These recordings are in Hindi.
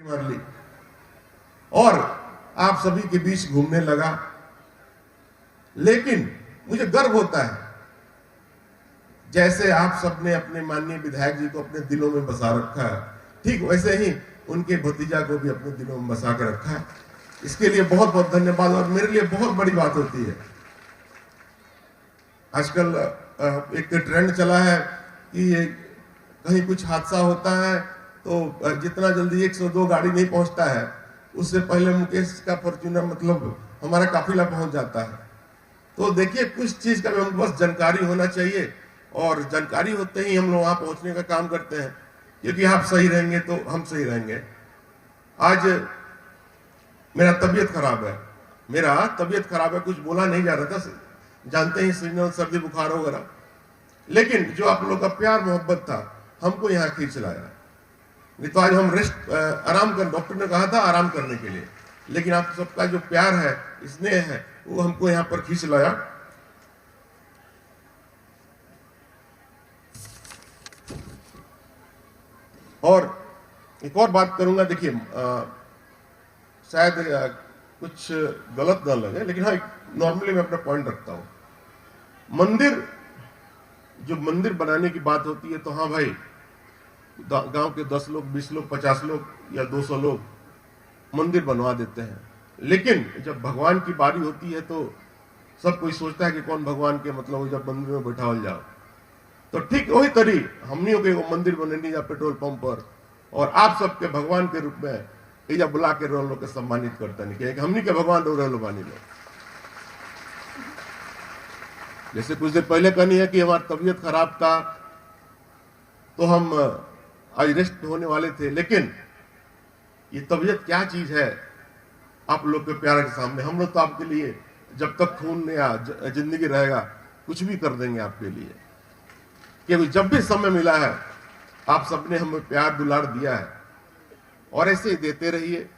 मार ली और आप सभी के बीच घूमने लगा। लेकिन मुझे गर्व होता है, जैसे आप सबने अपने माननीय विधायक जी को अपने दिलों में बसा रखा है, ठीक वैसे ही उनके भतीजा को भी अपने दिलों में बसा कर रखा है। इसके लिए बहुत बहुत धन्यवाद। और मेरे लिए बहुत बड़ी बात होती है, आजकल एक ट्रेंड चला है कि कहीं कुछ हादसा होता है तो जितना जल्दी 102 गाड़ी नहीं पहुंचता है, उससे पहले मुकेश का फॉर्च्यूनर मतलब हमारा काफिला पहुंच जाता है। तो देखिए, कुछ चीज का हमको बस जानकारी होना चाहिए, और जानकारी होते ही हम लोग वहां पहुंचने का काम करते हैं, क्योंकि आप सही रहेंगे तो हम सही रहेंगे। आज मेरा तबीयत खराब है, कुछ बोला नहीं जा रहा था, जानते ही सीजनल सर्दी बुखार वगैरह, लेकिन जो आप लोग का प्यार मोहब्बत था हमको यहाँ खींच लाया। नहीं तो आज हम रेस्ट आराम कर, डॉक्टर ने कहा था आराम करने के लिए, लेकिन आप सबका जो प्यार है, स्नेह है, वो हमको यहाँ पर खींच लाया। और एक और बात करूंगा, देखिए शायद कुछ गलत ना लगे, लेकिन हाँ नॉर्मली मैं अपना पॉइंट रखता हूं। मंदिर बनाने की बात होती है तो हाँ भाई, गांव के 10 लोग, 20 लोग, 50 लोग या 200 लोग मंदिर बनवा देते हैं, लेकिन जब भगवान की बारी होती है तो सब कोई सोचता है कि कौन भगवान के मतलब जब मंदिर में बैठा हो जाओ। तो ठीक वही तरी हमनियों के मंदिर बनेनी या पेट्रोल पंप पर, और आप सबके भगवान के रूप में इजा बुला के रोल लोग के सम्मानित करते नहीं कि हमनी के भगवान रोल बानी लो। जैसे कुछ देर पहले कहनी है कि हमारी तबीयत खराब था तो हम आज रेस्ट होने वाले थे, लेकिन ये तबीयत क्या चीज है आप लोग के प्यार के सामने। हम लोग तो आपके लिए जब तक खून या जिंदगी रहेगा कुछ भी कर देंगे आपके लिए, क्योंकि जब भी समय मिला है आप सबने हमें प्यार दुलार दिया है, और ऐसे ही देते रहिए।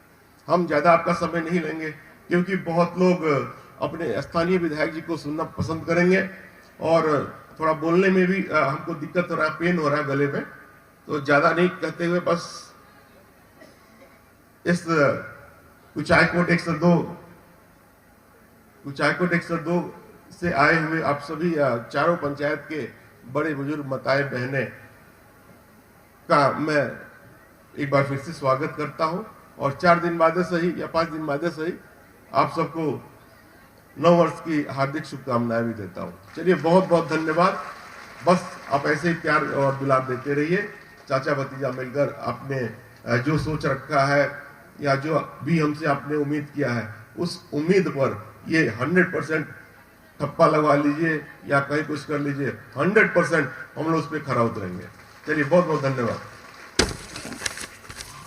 हम ज्यादा आपका समय नहीं लेंगे, क्योंकि बहुत लोग अपने स्थानीय विधायक जी को सुनना पसंद करेंगे, और थोड़ा बोलने में भी हमको दिक्कत हो रहा है, पेन हो रहा है गले में, तो ज्यादा नहीं कहते हुए बस इस कुचायकोट 102 से आए हुए आप सभी चारों पंचायत के बड़े बुजुर्ग माताएं बहने का मैं एक बार फिर से स्वागत करता हूं, और 4 दिन बाद सही या 5 दिन बाद सही आप सबको नव वर्ष की हार्दिक शुभकामनाएं भी देता हूं। चलिए, बहुत बहुत धन्यवाद। बस आप ऐसे ही प्यार और दुलार देते रहिए। चाचा भतीजा मिलकर आपने जो सोच रखा है या जो भी हमसे आपने उम्मीद किया है, उस उम्मीद पर ये 100% ठप्पा लगवा लीजिए या कहीं कुछ कर लीजिए, 100% हम लोग उस पर खरा उतरेंगे। चलिए, बहुत बहुत धन्यवाद।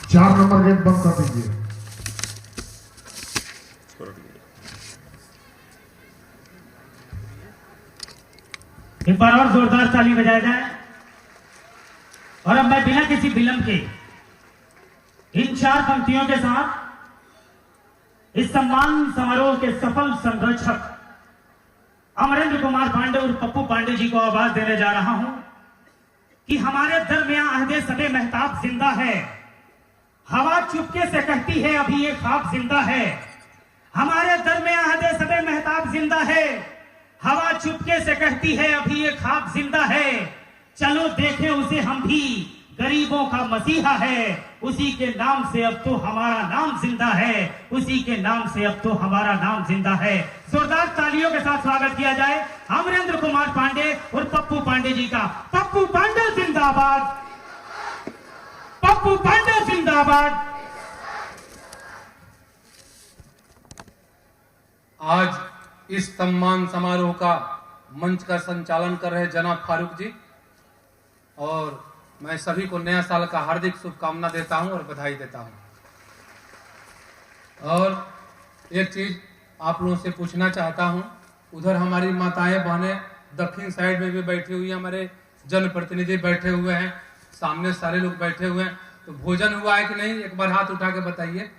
4 नंबर गेट बंद कर दीजिए। एक बार और जोरदार ताली बजाया जाए। और अब मैं बिना किसी विलंब के इन 4 पंक्तियों के साथ इस सम्मान समारोह के सफल संरक्षक अमरेंद्र कुमार पांडे और पप्पू पांडे जी को आवाज देने जा रहा हूं कि हमारे दरमियां अहदे सबे महताब जिंदा है। हवा चुपके से कहती है अभी ये ख्वाब जिंदा है। हमारे दरमियां अहदे सबे महताब जिंदा है। हवा चुपके से कहती है अभी ये ख्वाब जिंदा है। चलो देखें उसे हम भी, गरीबों का मसीहा है। उसी के नाम से अब तो हमारा नाम जिंदा है। उसी के नाम से अब तो हमारा नाम जिंदा है। जोरदार तालियों के साथ स्वागत किया जाए अमरेंद्र कुमार पांडे और पप्पू पांडे जी का। पप्पू पांडे जिंदाबाद, पप्पू पांडे जिंदाबाद। आज इस सम्मान समारोह का मंच का संचालन कर रहे जनाब फारूक जी, और मैं सभी को नया साल का हार्दिक शुभकामना देता हूं और बधाई देता हूं। और एक चीज आप लोगों से पूछना चाहता हूं, उधर हमारी माताएं बहनें दक्षिण साइड में भी बैठी हुई हैं, हमारे जनप्रतिनिधि बैठे हुए हैं, सामने सारे लोग बैठे हुए हैं, तो भोजन हुआ है कि नहीं एक बार हाथ उठा के बताइए।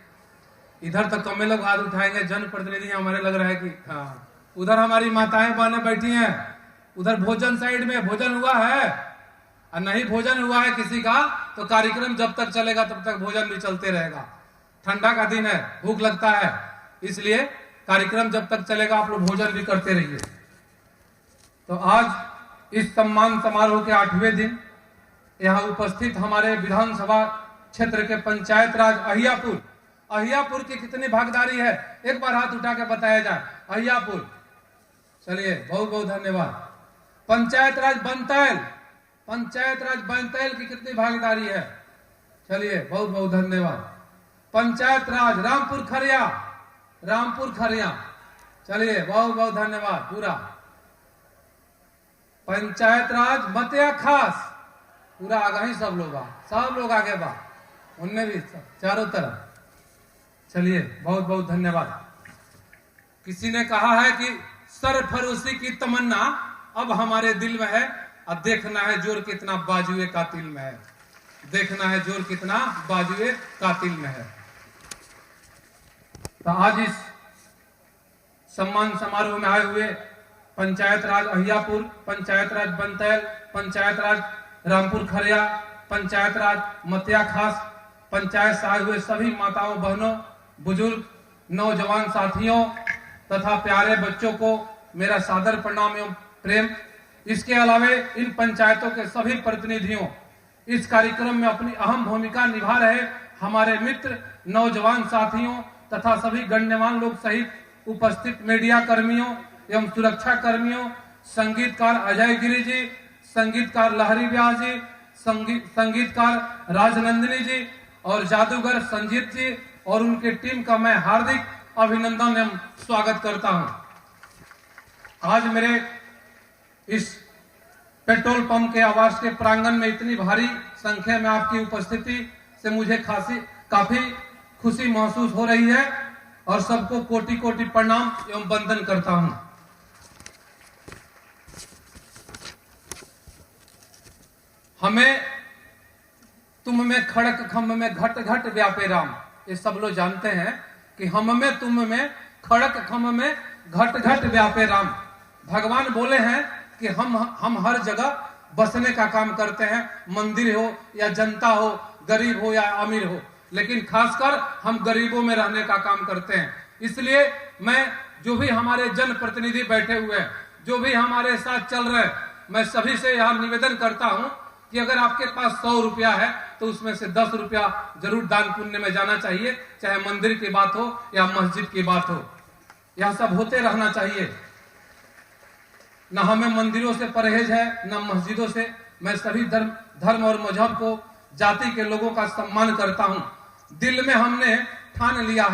इधर तो कम लोग हाथ उठाएंगे, जनप्रतिनिधि हमारे लग रहा है कि हाँ। उधर हमारी माताएं बहनें बैठी हैं, उधर भोजन साइड में भोजन हुआ है, और नहीं भोजन हुआ है किसी का तो तो कार्यक्रम जब तक चलेगा तब तक भोजन भी चलते रहेगा। ठंडा का दिन है, भूख लगता है, इसलिए कार्यक्रम जब तक चलेगा आप लोग भोजन भी करते रहिए। तो आज इस सम्मान समारोह के 8वें दिन यहाँ उपस्थित हमारे विधानसभा क्षेत्र के पंचायत राज अहियापुर की कितनी भागीदारी है, एक बार हाथ उठा के बताया जाए। अहियापुर, चलिए बहुत बहुत धन्यवाद। पंचायत राज बनतैल की कितनी भागीदारी है, चलिए बहुत बहुत धन्यवाद। पंचायत राज रामपुर खरिया, चलिए बहुत बहुत धन्यवाद पूरा। पंचायत राज मतिया खास, पूरा आगे ही सब लोग आगे बा, उनने भी चारों तरफ, चलिए बहुत बहुत धन्यवाद। किसी ने कहा है कि सरफरोशी की तमन्ना अब हमारे दिल में है, अब देखना है जोर कितना बाजुए कातिल में है, देखना है जोर कितना बाजुए कातिल में है। तो आज इस सम्मान समारोह में आए हुए पंचायत राज अहियापुर, पंचायत राज बनतैल, पंचायत राज रामपुर खरिया, पंचायत राज मतिया खास, पंचायत से आए हुए सभी माताओं बहनों, बुजुर्ग, नौजवान साथियों तथा प्यारे बच्चों को मेरा सादर प्रणाम एवं प्रेम। इसके अलावे इन पंचायतों के सभी प्रतिनिधियों, इस कार्यक्रम में अपनी अहम भूमिका निभा रहे हमारे मित्र, नौजवान साथियों तथा सभी गण्यमान्य लोग सहित उपस्थित मीडिया कर्मियों एवं सुरक्षा कर्मियों, संगीतकार अजय गिरी जी, संगीतकार लहरी व्यास जी, संगीतकार राजनंदिनी जी और जादूगर संजीत जी और उनके टीम का मैं हार्दिक अभिनंदन एवं स्वागत करता हूं। आज मेरे इस पेट्रोल पंप के आवास के प्रांगण में इतनी भारी संख्या में आपकी उपस्थिति से मुझे काफी खुशी महसूस हो रही है और सबको कोटि कोटि प्रणाम एवं वंदन करता हूं। हमें तुम में खड़क खम्भ में घट घट व्यापे राम, ये सब लोग जानते हैं कि हम में तुम में खड़क खम्भ में घट घट व्यापे राम। भगवान बोले हैं कि हम हर जगह बसने का काम करते हैं, मंदिर हो या जनता हो, गरीब हो या अमीर हो, लेकिन खासकर हम गरीबों में रहने का काम करते हैं। इसलिए मैं जो भी हमारे जनप्रतिनिधि बैठे हुए हैं, जो भी हमारे साथ चल रहे हैं, मैं सभी से यह निवेदन करता हूं कि अगर आपके पास 100 रुपया है तो उसमें से 10 रुपया जरूर दान पुण्य में जाना चाहिए, चाहे मंदिर की बात हो या मस्जिद की बात हो, यह सब होते रहना चाहिए। न हमें मंदिरों से परहेज है न मस्जिदों से। मैं सभी धर्म और मजहब को, जाति के लोगों का सम्मान करता हूं। दिल में हमने ठान लिया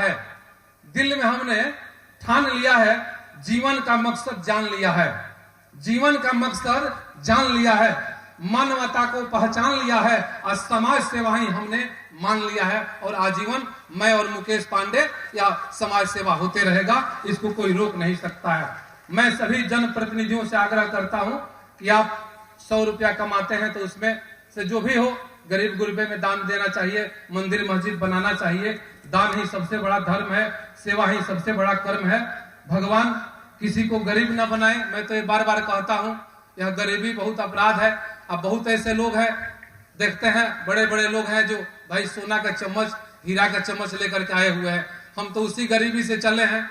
है, जीवन का मकसद जान लिया है, मानवता को पहचान लिया है और समाज सेवा ही हमने मान लिया है और आजीवन मैं और मुकेश पांडे या समाज सेवा होते रहेगा, इसको कोई रोक नहीं सकता है। मैं सभी जनप्रतिनिधियों से आग्रह करता हूं कि आप 100 रुपया कमाते हैं तो उसमें से जो भी हो गरीब गुरबे में दान देना चाहिए, मंदिर मस्जिद बनाना चाहिए। दान ही सबसे बड़ा धर्म है, सेवा ही सबसे बड़ा कर्म है। भगवान किसी को गरीब न बनाए। मैं तो ये बार बार कहता हूं, यह गरीबी बहुत अपराध है। अब बहुत ऐसे लोग हैं, देखते हैं बड़े बड़े लोग हैं जो भाई सोना का चम्मच, हीरा का चम्मच लेकर के आए हुए हैं। हम तो उसी गरीबी से चले हैं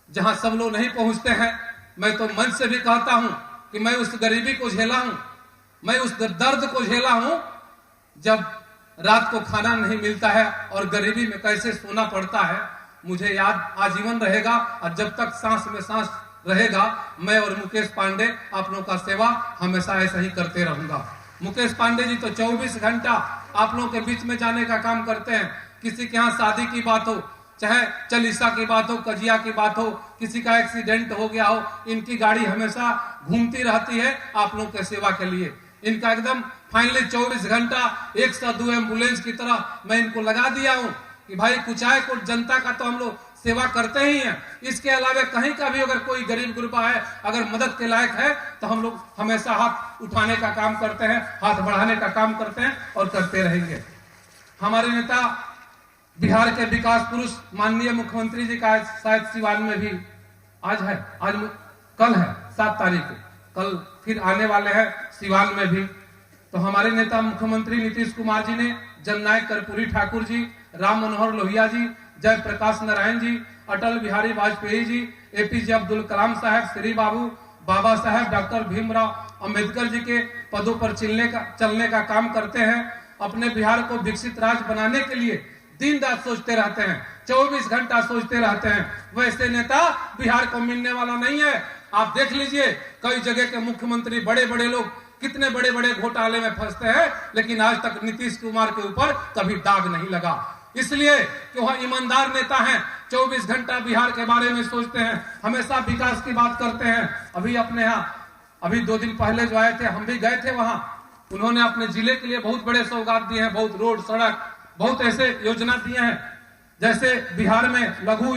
जहां सब लोग नहीं पहुंचते हैं। मैं तो मन से भी कहता हूं कि मैं उस गरीबी को झेला हूं, मैं उस दर्द को झेला हूं जब रात को खाना नहीं मिलता है और गरीबी में कैसे सोना पड़ता है। मुझे याद आजीवन रहेगा और जब तक सांस में सांस रहेगा मैं और मुकेश पांडे आप लोगों का सेवा हमेशा ऐसा ही करते रहूंगा। मुकेश पांडे जी तो 24 घंटा आप लोगों के बीच में जाने का काम करते हैं। किसी के यहाँ शादी की बात हो, चाहे चालीसा की बात हो, कजिया की बात हो, किसी का एक्सीडेंट हो गया हो, इनकी गाड़ी हमेशा घूमती रहती है आप लोगों के सेवा के लिए। इनका एकदम फाइनली 24 घंटा 102 एम्बुलेंस की तरह मैं इनको लगा दिया हूं कि भाई कुचाय को जनता का तो हम लोग सेवा करते ही हैं। इसके अलावा कहीं का भी अगर कोई गरीब गुरबा है, अगर मदद के लायक है तो हम लोग हमेशा हाथ उठाने का काम करते हैं, हाथ बढ़ाने का काम करते हैं और करते रहेंगे। हमारे नेता बिहार के विकास पुरुष माननीय मुख्यमंत्री जी का शायद सिवान में भी कल है 7 तारीख को, कल फिर आने वाले हैं सिवान में भी। तो हमारे नेता मुख्यमंत्री नीतीश कुमार जी ने, जननायक कर्पूरी ठाकुर जी, राम मनोहर लोहिया जी, जयप्रकाश नारायण जी, अटल बिहारी वाजपेयी जी, एपीजे अब्दुल कलाम साहब, श्री बाबू बाबा साहब डॉक्टर भीमराव अंबेडकर जी के पदों पर चलने का काम करते हैं। अपने बिहार को विकसित राज्य बनाने के लिए दिन रात सोचते रहते हैं, 24 घंटा सोचते रहते हैं। वैसे नेता बिहार को मिलने वाला नहीं है। आप देख लीजिए, कई जगह के मुख्यमंत्री, बड़े बड़े लोग कितने बड़े बड़े घोटाले में फंसते हैं, लेकिन आज तक नीतीश कुमार के ऊपर कभी दाग नहीं लगा। इसलिए कि वह ईमानदार नेता हैं, 24 घंटा बिहार के बारे में सोचते हैं, हमेशा विकास की बात करते हैं। अभी अपने यहाँ, अभी 2 दिन पहले जो आए थे, हम भी गए थे वहां। उन्होंने अपने जिले के लिए बहुत बड़े सौगात दिए हैं, बहुत रोड, सड़क, बहुत ऐसे योजना दिए हैं। जैसे बिहार में लघु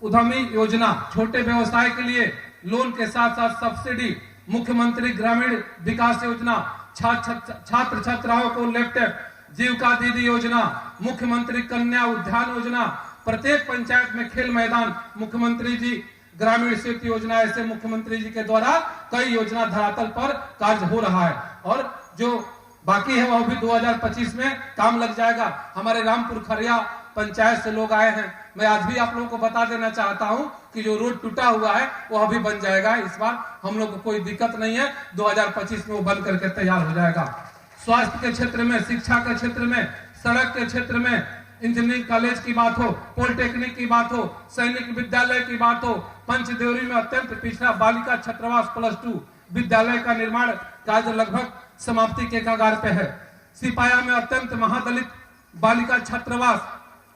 उद्यमी योजना, छोटे व्यवसाय के लिए लोन के साथ साथ सब्सिडी, मुख्यमंत्री ग्रामीण विकास योजना, छात्र छात्राओं को लैपटॉप, जीविका दीदी योजना, मुख्यमंत्री कन्या उद्यान योजना, प्रत्येक पंचायत में खेल मैदान, मुख्यमंत्री जी ग्रामीण सेतु योजना, ऐसे मुख्यमंत्री जी के द्वारा कई योजना धरातल पर कार्य हो रहा है। और जो बाकी है वह भी 2025 में काम लग जाएगा। हमारे रामपुर खरिया पंचायत से लोग आए हैं। मैं आज भी आप लोगों को बता देना चाहता हूं कि जो रोड टूटा हुआ है वह अभी बन जाएगा। इस बार हम लोग को कोई दिक्कत नहीं है, 2025 में वो बन करके तैयार हो जाएगा। स्वास्थ्य के क्षेत्र में, शिक्षा के क्षेत्र में, सड़क के क्षेत्र में, इंजीनियरिंग कॉलेज की बात हो, पॉलिटेक्निक की बात हो, सैनिक विद्यालय की बात हो, पंचदेवरी में अत्यंत पिछड़ा बालिका छात्रावास +2 विद्यालय का निर्माण कार्य लगभग समाप्ति के कगार पे है। सिपाया में अत्यंत महादलित बालिका छात्रावास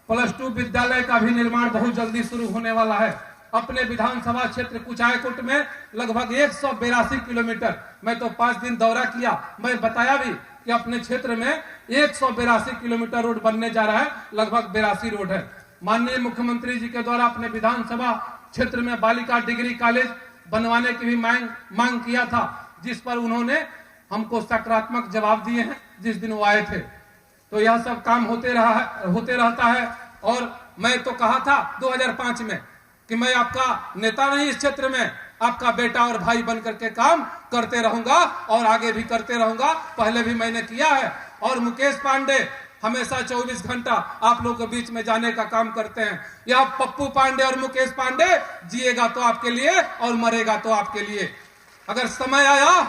+2 विद्यालय का भी निर्माण बहुत जल्दी शुरू होने वाला है। अपने विधानसभा क्षेत्र कुचायकोट में लगभग 182 किलोमीटर, मैं तो 5 दिन दौरा किया, मैं बताया भी कि अपने क्षेत्र में 182 किलोमीटर रोड बनने जा रहा है, लगभग 82 रोड है। माननीय मुख्यमंत्री जी के द्वारा अपने विधानसभा क्षेत्र में बालिका डिग्री कॉलेज बनवाने की भी मांग किया था, जिस पर उन्होंने हमको सकारात्मक जवाब दिए हैं जिस दिन वो आए थे। तो यह सब काम होते रहता है। और मैं तो कहा था 2005 में कि मैं आपका नेता नहीं, इस क्षेत्र में आपका बेटा और भाई बन करके काम करते रहूंगा और आगे भी करते रहूंगा। पहले भी मैंने किया है। और मुकेश पांडे हमेशा 24 घंटा आप लोगों के बीच में जाने का काम करते हैं। यह पप्पू पांडे और मुकेश पांडे जिएगा तो आपके लिए और मरेगा तो आपके लिए। अगर समय आया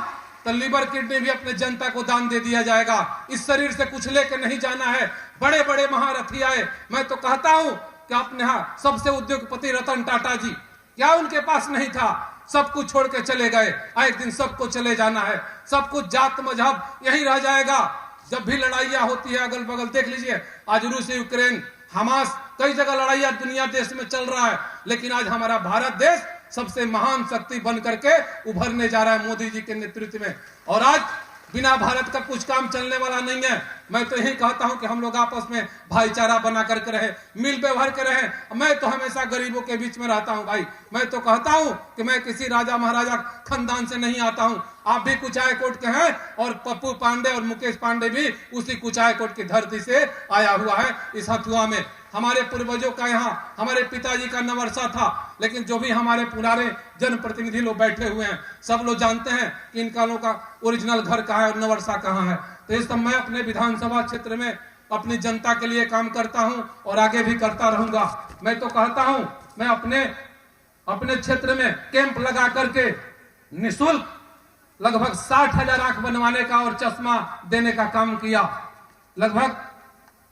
तो लीवर किडनी भी अपने जनता को दान दे दिया जाएगा। इस शरीर से कुछ लेके नहीं जाना है। बड़े बड़े महारथी आए, मैं तो कहता हूं कि अपने यहाँ सबसे उद्योगपति रतन टाटा जी, क्या उनके पास नहीं था? सब कुछ छोड़ के चले गए। एक दिन सबको चले जाना है। सब कुछ जात मजहब यही रह जाएगा। जब भी लड़ाइयां होती है अगल बगल, देख लीजिए आज रूस यूक्रेन हमास, कई जगह लड़ाइयां दुनिया देश में चल रहा है, लेकिन आज हमारा भारत देश सबसे महान शक्ति बन करके उभरने जा रहा है मोदी जी के नेतृत्व में। और आज बिना भारत का कुछ काम चलने वाला नहीं है। मैं तो यही कहता हूं कि हम लोग आपस में भाईचारा बना करके रहे, मिल व्यवहार के रहे। मैं तो हमेशा गरीबों के बीच में रहता हूं भाई। मैं तो कहता हूं कि मैं किसी राजा महाराजा खानदान से नहीं आता हूं। आप भी कुचायकोट के हैं और पप्पू पांडे और मुकेश पांडे भी उसी कुचायकोट की धरती से आया हुआ है। इस हथुआ में हमारे पूर्वजों का, यहाँ हमारे पिताजी का नवरसा था। लेकिन जो भी हमारे पुराने जनप्रतिनिधि लोग बैठे हुए हैं, सब लोग जानते हैं कि इनका लोग का ओरिजिनल घर कहाँ है और नवरसा कहाँ है। तो इस समय अपने विधानसभा क्षेत्र में अपनी जनता के लिए काम करता हूं और आगे भी करता रहूंगा। मैं तो कहता हूं, मैं अपने क्षेत्र में कैंप लगा करके निःशुल्क लगभग 60,000 आंख बनवाने का और चश्मा देने का काम किया। लगभग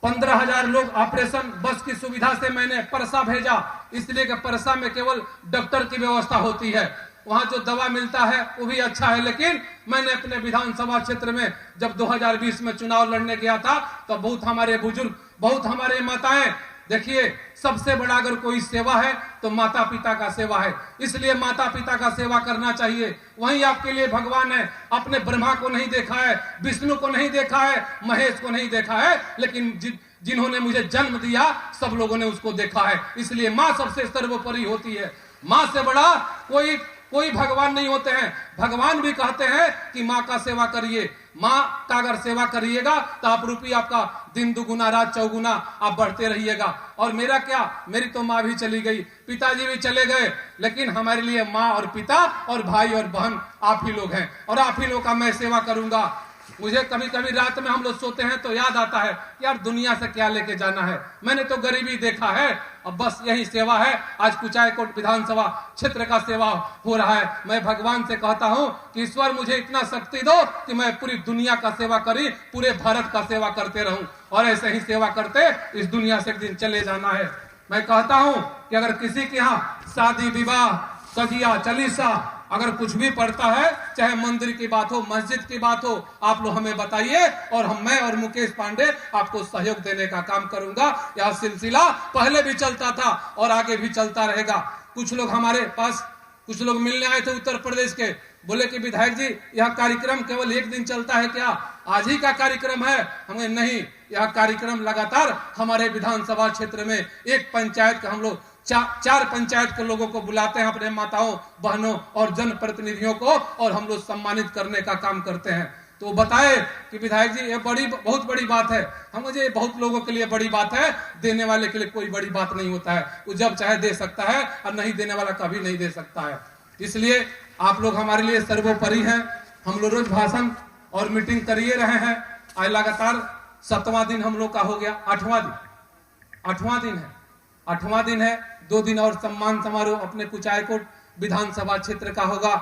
15,000 लोग ऑपरेशन बस की सुविधा से मैंने परसा भेजा, इसलिए कि परसा में केवल डॉक्टर की व्यवस्था होती है, वहां जो दवा मिलता है वो भी अच्छा है। लेकिन मैंने अपने विधानसभा क्षेत्र में जब 2020 में चुनाव लड़ने गया था तो बहुत हमारे बुजुर्ग, बहुत हमारे माताएं, देखिए सबसे बड़ा अगर कोई सेवा है तो माता पिता का सेवा है। इसलिए माता पिता का सेवा करना चाहिए। वही आपके लिए भगवान है। आपने ब्रह्मा को नहीं देखा है, विष्णु को नहीं देखा है, महेश को नहीं देखा है, लेकिन जिन्होंने मुझे जन्म दिया सब लोगों ने उसको देखा है। इसलिए माँ सबसे सर्वोपरि होती है। माँ से बड़ा कोई भगवान नहीं होते हैं। भगवान भी कहते हैं कि माँ का सेवा करिए। माँ का अगर सेवा करिएगा तो आप रूपी आपका दिन दुगुना रात चौगुना आप बढ़ते रहिएगा। और मेरा क्या, मेरी तो माँ भी चली गई, पिताजी भी चले गए, लेकिन हमारे लिए माँ और पिता और भाई और बहन आप ही लोग हैं और आप ही लोग का मैं सेवा करूंगा। मुझे कभी कभी रात में हम लोग सोते हैं तो याद आता है कि यार दुनिया से क्या लेके जाना है, मैंने तो गरीबी देखा है, अब बस यही सेवा है। आज कुचायकोट विधानसभा क्षेत्र का सेवा हो रहा है। मैं भगवान से कहता हूं कि ईश्वर मुझे इतना शक्ति दो कि मैं पूरी दुनिया का सेवा करी, पूरे भारत का सेवा करते रहूं और ऐसे ही सेवा करते इस दुनिया से एक दिन चले जाना है। मैं कहता हूं कि अगर किसी के यहाँ शादी विवाह कजिया चलीसा अगर कुछ भी पड़ता है, चाहे मंदिर की बात हो मस्जिद की बात हो, आप लोग हमें बताइए और मैं और मुकेश पांडे आपको सहयोग देने का काम करूंगा। यह सिलसिला पहले भी चलता था और आगे भी चलता रहेगा। कुछ लोग हमारे पास कुछ लोग मिलने आए थे उत्तर प्रदेश के, बोले कि विधायक जी यह कार्यक्रम केवल एक दिन चलता है क्या, आज ही का कार्यक्रम है? हमें नहीं, यह कार्यक्रम लगातार हमारे विधानसभा क्षेत्र में एक पंचायत का हम लोग चार पंचायत के लोगों को बुलाते हैं, अपने माताओं बहनों और जनप्रतिनिधियों को, और हम लोग सम्मानित करने का काम करते हैं। तो बताए कि विधायक जी ये बहुत बड़ी बात है। हम मुझे बहुत लोगों के लिए बड़ी बात है, देने वाले के लिए कोई बड़ी बात नहीं होता है, वो जब चाहे दे सकता है और नहीं देने वाला कभी नहीं दे सकता है। इसलिए आप लोग हमारे लिए सर्वोपरि हैं। हम लोग रोज भाषण और मीटिंग करिए रहे हैं। आज लगातार 7वां दिन हम लोग का हो गया, 8वां दिन है। 2 दिन और सम्मान समारोह अपने कुचायकोट विधानसभा क्षेत्र का होगा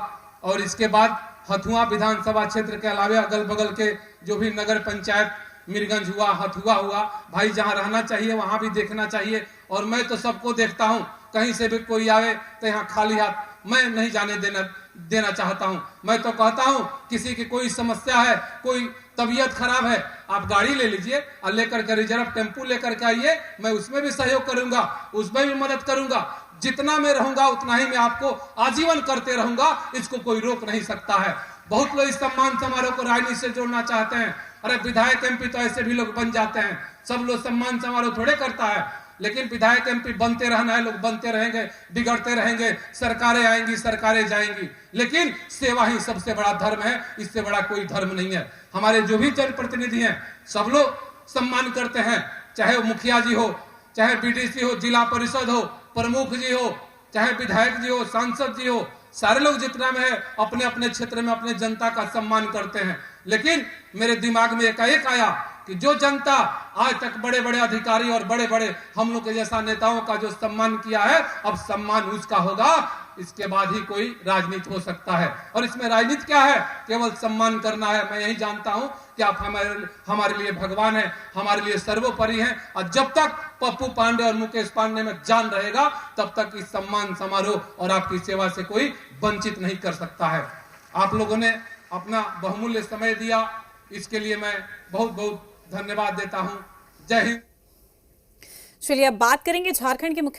और इसके बाद हथुआ विधानसभा क्षेत्र के अलावा अगल बगल के जो भी नगर पंचायत मीरगंज हुआ, हथुआ हुआ, भाई जहां रहना चाहिए वहां भी देखना चाहिए। और मैं तो सबको देखता हूं, कहीं से भी कोई आवे तो यहाँ खाली हाथ मैं नहीं जाने देना चाहता हूं। मैं तो कहता हूं किसी की कोई समस्या है, कोई तबीयत खराब है, आप गाड़ी ले लीजिए और लेकर के रिजर्व टेम्पू लेकर के आइए, मैं उसमें भी सहयोग करूंगा, उसमें भी मदद करूंगा। जितना मैं रहूंगा उतना ही मैं आपको आजीवन करते रहूंगा, इसको कोई रोक नहीं सकता है। बहुत लोग इस सम्मान समारोह को राजनीति से जोड़ना चाहते हैं। अरे विधायक एमपी तो ऐसे भी लोग बन जाते हैं, सब लोग सम्मान समारोह थोड़े करता है। लेकिन विधायक एमपी बनते रहना है, लोग बनते रहेंगे, बिगड़ते रहेंगे, सरकारें आएंगी सरकारें जाएंगी, लेकिन सेवा ही सबसे बड़ा धर्म है, इससे बड़ा कोई धर्म नहीं है। हमारे जो भी जनप्रतिनिधि हैं सब लोग सम्मान करते हैं, चाहे वो मुखिया जी हो, चाहे बीडीसी हो, जिला परिषद हो, प्रमुख जी हो, चाहे विधायक जी हो, सांसद जी हो, सारे लोग जितना में है अपने अपने क्षेत्र में अपने जनता का सम्मान करते हैं। लेकिन मेरे दिमाग में एकाएक आया कि जो जनता आज तक बड़े बड़े अधिकारी और बड़े बड़े हम लोग के जैसा नेताओं का जो सम्मान किया है, अब सम्मान उसका होगा, इसके बाद ही कोई राजनीति हो सकता है। और इसमें राजनीति क्या है, केवल सम्मान करना है। मैं यही जानता हूं कि आप हमारे लिए भगवान है, हमारे लिए सर्वोपरि हैं, और जब तक पप्पू पांडे और मुकेश पांडे में जान रहेगा तब तक इस सम्मान समारोह और आपकी सेवा से कोई वंचित नहीं कर सकता है। आप लोगों ने अपना बहुमूल्य समय दिया, इसके लिए मैं बहुत बहुत धन्यवाद देता हूं। जय हिंद। चलिए अब बात करेंगे झारखंड के मुख्य